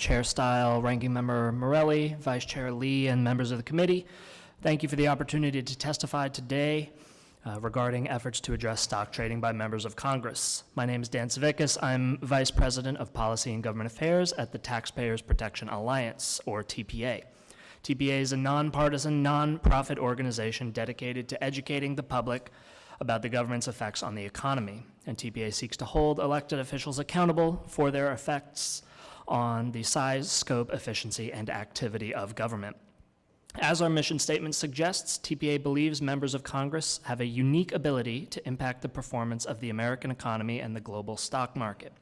Chair Stile, Ranking Member Morelli, Vice Chair Lee, and members of the committee. Thank you for the opportunity to testify today regarding efforts to address stock trading by members of Congress. My name is Dan Savickas. I'm Vice President of Policy and Government Affairs at the Taxpayers Protection Alliance, or TPA. TPA is a nonpartisan, nonprofit organization dedicated to educating the public about the government's effects on the economy, and TPA seeks to hold elected officials accountable for their effects on the size, scope, efficiency, and activity of government. As our mission statement suggests, TPA believes members of Congress have a unique ability to impact the performance of the American economy and the global stock market.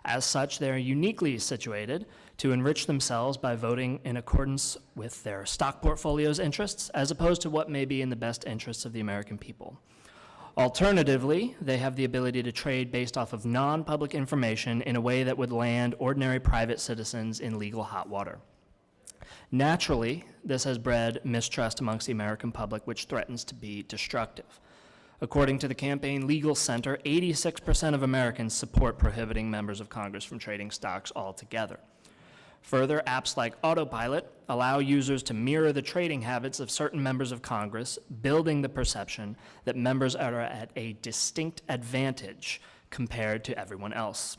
As such, they are uniquely situated to enrich themselves by voting in accordance with their stock portfolio's interests, as opposed to what may be in the best interests of the American people. Alternatively, they have the ability to trade based off of non-public information in a way that would land ordinary private citizens in legal hot water. Naturally, this has bred mistrust amongst the American public, which threatens to be destructive. According to the Campaign Legal Center, 86% of Americans support prohibiting members of Congress from trading stocks altogether. Further, apps like Autopilot allow users to mirror the trading habits of certain members of Congress, building the perception that members are at a distinct advantage compared to everyone else.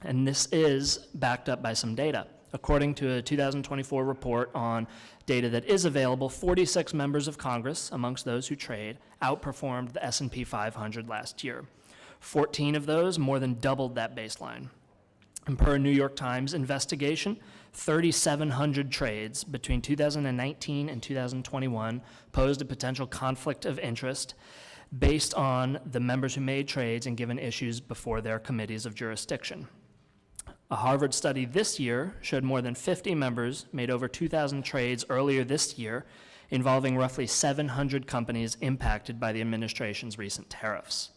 And this is backed up by some data. According to a 2024 report on data that is available, 46 members of Congress, amongst those who trade, outperformed the S&P 500 last year. 14 of those more than doubled that baseline. And per a New York Times investigation, 3,700 trades between 2019 and 2021 posed a potential conflict of interest based on the members who made trades and given issues before their committees of jurisdiction. A Harvard study this year showed more than 50 members made over 2,000 trades earlier this year, involving roughly 700 companies impacted by the administration's recent tariffs.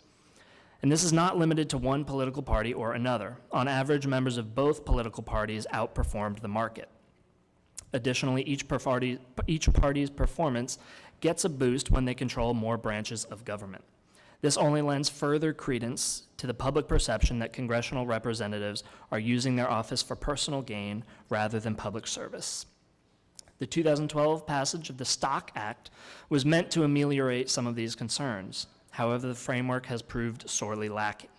And this is not limited to one political party or another. On average, members of both political parties outperformed the market. Additionally, each party's performance gets a boost when they control more branches of government. This only lends further credence to the public perception that congressional representatives are using their office for personal gain rather than public service. The 2012 passage of the Stock Act was meant to ameliorate some of these concerns. However, the framework has proved sorely lacking.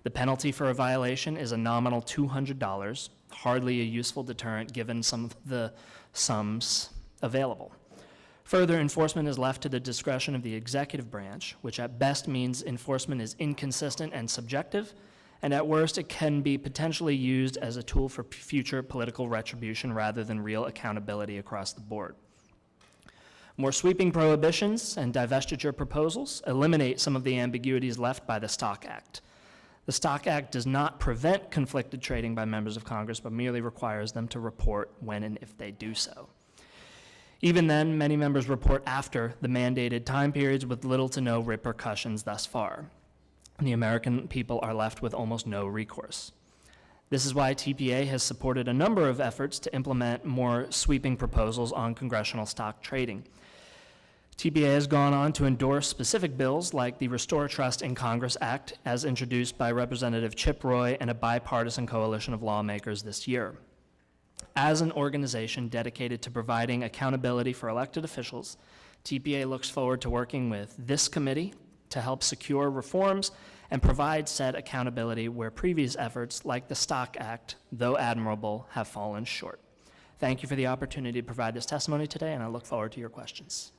The penalty for a violation is a nominal $200, hardly a useful deterrent given some of the sums available. Further, enforcement is left to the discretion of the executive branch, which at best means enforcement is inconsistent and subjective, and at worst it can be potentially used as a tool for future political retribution rather than real accountability across the board. More sweeping prohibitions and divestiture proposals eliminate some of the ambiguities left by the Stock Act. The Stock Act does not prevent conflicted trading by members of Congress, but merely requires them to report when and if they do so. Even then, many members report after the mandated time periods with little to no repercussions thus far. The American people are left with almost no recourse. This is why TPA has supported a number of efforts to implement more sweeping proposals on congressional stock trading. TPA has gone on to endorse specific bills like the Restore Trust in Congress Act, as introduced by Representative Chip Roy and a bipartisan coalition of lawmakers this year. As an organization dedicated to providing accountability for elected officials, TPA looks forward to working with this committee to help secure reforms and provide said accountability where previous efforts like the Stock Act, though admirable, have fallen short. Thank you for the opportunity to provide this testimony today, and I look forward to your questions.